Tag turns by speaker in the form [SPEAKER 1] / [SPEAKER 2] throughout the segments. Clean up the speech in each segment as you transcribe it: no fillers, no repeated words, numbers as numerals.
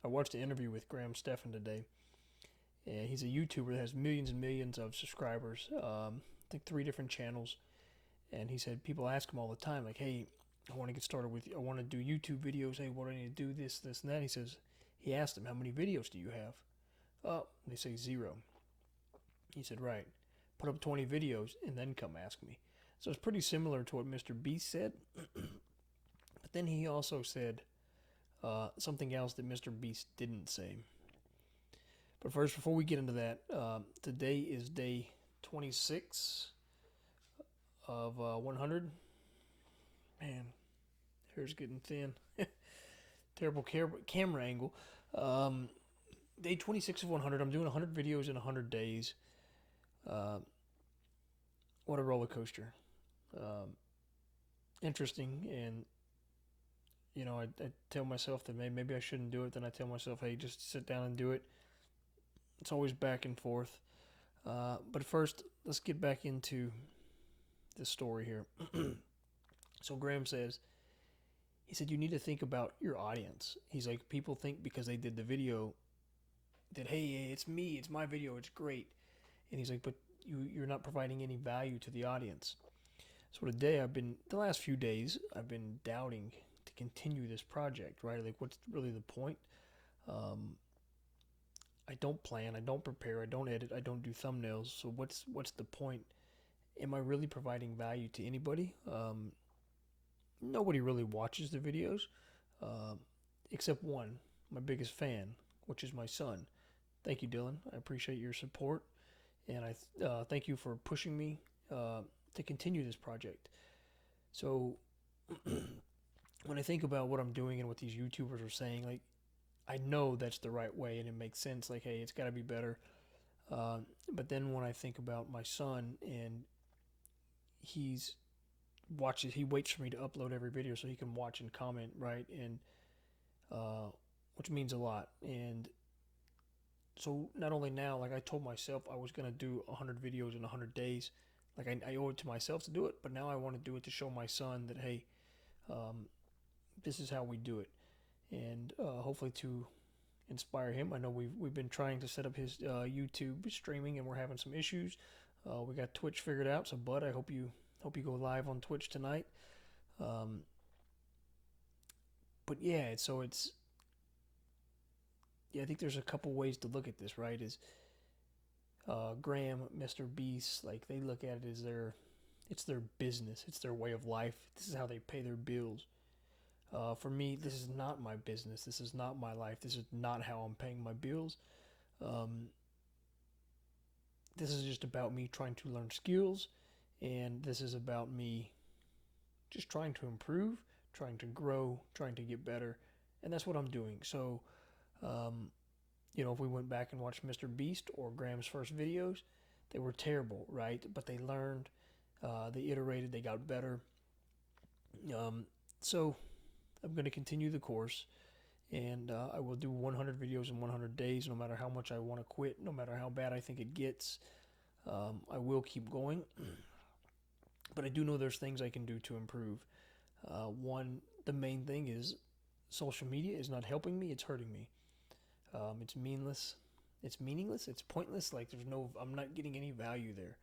[SPEAKER 1] I watched an interview with Graham Stephan today, and he's a YouTuber that has millions and millions of subscribers. I think three different channels, and he said people ask him all the time, like, "Hey, I want to get started with you. I want to do YouTube videos. Hey, what do I need to do? This, and that." He asked them, "How many videos do you have?" Oh, they say zero. He said, "Right. Put up 20 videos and then come ask me." So it's pretty similar to what Mr. Beast said. But then he also said something else that Mr. Beast didn't say. But first, before we get into that, today is day 26 of 100. Man, hair's getting thin. Terrible camera angle. Um, Day 26 of 100. I'm doing 100 videos in 100 days. Uh, what a roller coaster. Um, Interesting. And, I tell myself that maybe I shouldn't do it. Then I tell myself, hey, just sit down and do it. It's always back and forth. But first, let's get back into this story here. So Graham says, he said, you need to think about your audience. He's like, people think because they did the video that, hey, it's me, it's my video, it's great. And he's like, but you're not providing any value to the audience. So today, the last few days, I've been doubting to continue this project, right? Like, what's really the point? Um, I don't plan, I don't prepare, I don't edit, I don't do thumbnails. So what's the point? Am I really providing value to anybody? Nobody really watches the videos, uh, except one, my biggest fan, which is my son. Thank you, Dylan. I appreciate your support, and I thank you for pushing me to continue this project. So when I think about what I'm doing and what these YouTubers are saying, like I know that's the right way and it makes sense. Like, hey, it's got to be better. Uh, but then when I think about my son and he's he waits for me to upload every video so he can watch and comment, right? And uh, which means a lot. And so not only now, like I told myself I was gonna do 100 videos in 100 days. Like I owe it to myself to do it, but now I want to do it to show my son that hey, um, this is how we do it, and hopefully to inspire him. I know we've been trying to set up his YouTube streaming, and we're having some issues. We got Twitch figured out, so Bud, I hope you go live on Twitch tonight. Um, but yeah, so it's yeah. I think there's a couple ways to look at this, right? Is Graham, Mr. Beast, like they look at it as it's their business, it's their way of life. This is how they pay their bills. For me, this is not my business. This is not my life. This is not how I'm paying my bills. Um, this is just about me trying to learn skills, and this is about me just trying to improve, trying to grow, trying to get better, and that's what I'm doing. So, um, if we went back and watched Mr. Beast or Graham's first videos, they were terrible, right? But they learned, they iterated, they got better. Um, so I'm going to continue the course, and I will do 100 videos in 100 days, no matter how much I want to quit, no matter how bad I think it gets. I will keep going, but I do know there's things I can do to improve. One, the main thing is social media is not helping me; it's hurting me. It's meaningless. It's meaningless. It's pointless. Like I'm not getting any value there.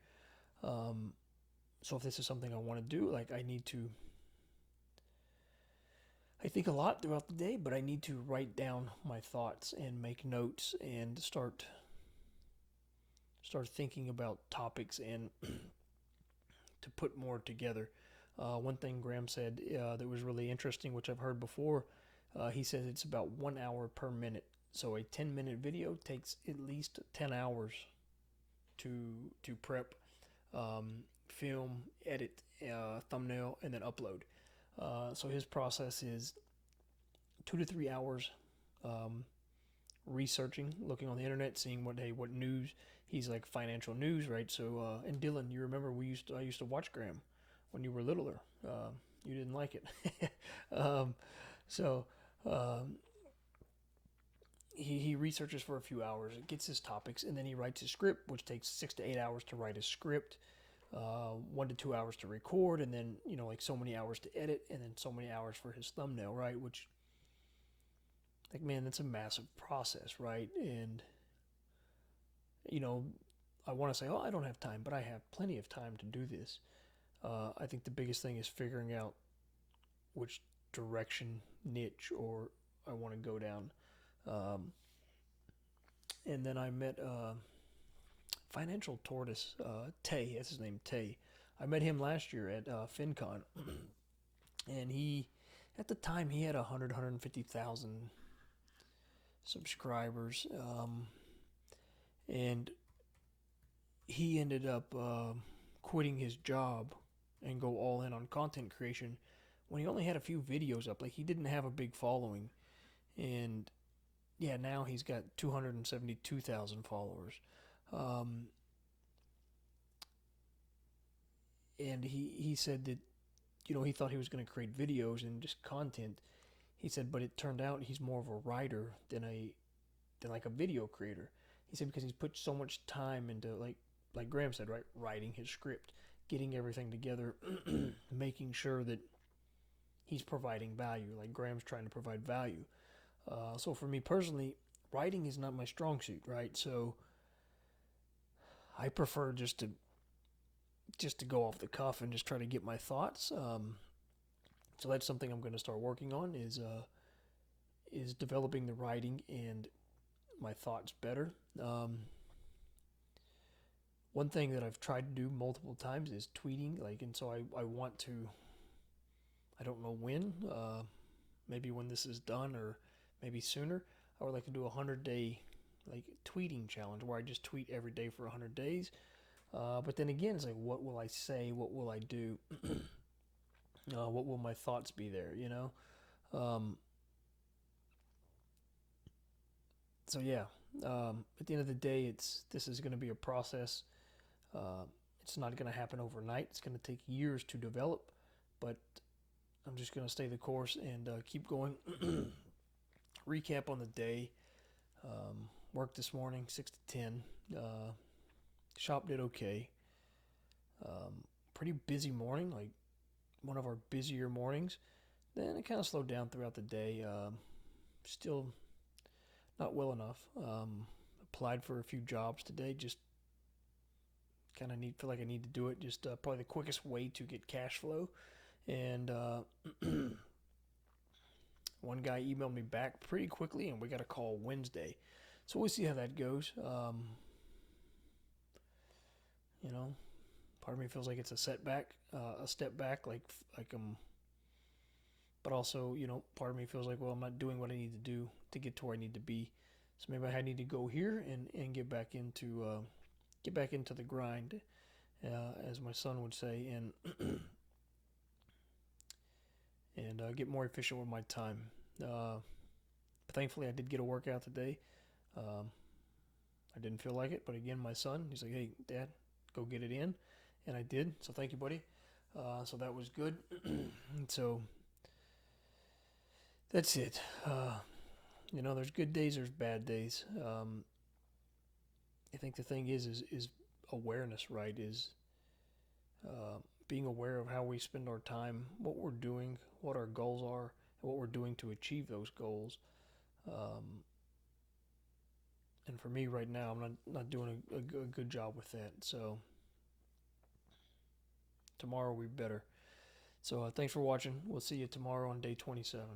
[SPEAKER 1] Um, so if this is something I want to do, like I think a lot throughout the day, but I need to write down my thoughts and make notes and start thinking about topics and to put more together. One thing Graham said that was really interesting, which I've heard before, he says it's about 1 hour per minute. So a 10-minute video takes at least 10 hours to prep, film, edit, thumbnail, and then upload. So his process is 2 to 3 hours um, researching, looking on the internet, seeing what news. He's like financial news, right? So and Dylan, you remember I used to watch Graham when you were littler. You didn't like it, um, so um, he researches for a few hours, gets his topics, and then he writes his script, which takes 6 to 8 hours to write his script. 1 to 2 hours to record, and then like so many hours to edit, and then so many hours for his thumbnail, right? Which like, man, that's a massive process, right? And, you know, I want to say, oh, I don't have time, but I have plenty of time to do this. I think the biggest thing is figuring out which direction, niche, or I want to go down. Um, and then I met Financial Tortoise, Tay, that's his name, Tay. I met him last year at FinCon, and at the time, he had 150,000 subscribers, and he ended up quitting his job and go all in on content creation when he only had a few videos up. Like, he didn't have a big following, and yeah, now he's got 272,000 followers. Um, and he said that, he thought he was going to create videos and just content. He said, but it turned out he's more of a writer than like a video creator. He said because he's put so much time into, like Graham said, right, writing his script, getting everything together, making sure that he's providing value. Like Graham's trying to provide value. So for me personally, writing is not my strong suit, right? So I prefer just to go off the cuff and just try to get my thoughts. So that's something I'm going to start working on is developing the writing and my thoughts better. One thing that I've tried to do multiple times is tweeting, and so I want to. I don't know when. Maybe when this is done, or maybe sooner. I would like to do 100-day tweeting challenge where I just tweet every day for 100 days. But then again, it's like, what will I say? What will I do? What will my thoughts be there? So yeah. At the end of the day, this is going to be a process. Uh, it's not going to happen overnight. It's going to take years to develop, but I'm just going to stay the course and keep going. Recap on the day. Work this morning, 6 to 10. Shop did okay. Pretty busy morning, like one of our busier mornings. Then it kind of slowed down throughout the day. Still not well enough. Applied for a few jobs today. Just kind of feel like I need to do it. Just probably the quickest way to get cash flow. And one guy emailed me back pretty quickly, and we got a call Wednesday. So we'll see how that goes. Part of me feels like it's a setback, a step back, but also, part of me feels like, well, I'm not doing what I need to do to get to where I need to be. So maybe I need to go here and get back into the grind, as my son would say, and and get more efficient with my time. But thankfully, I did get a workout today. I didn't feel like it, but again, my son, he's like, "Hey, Dad, go get it in," and I did. So thank you, buddy. So that was good. So that's it. There's good days, there's bad days. I think the thing is awareness, right? Is being aware of how we spend our time, what we're doing, what our goals are, and what we're doing to achieve those goals. And for me right now, I'm not doing a good job with that. So tomorrow will be better. So thanks for watching. We'll see you tomorrow on day 27.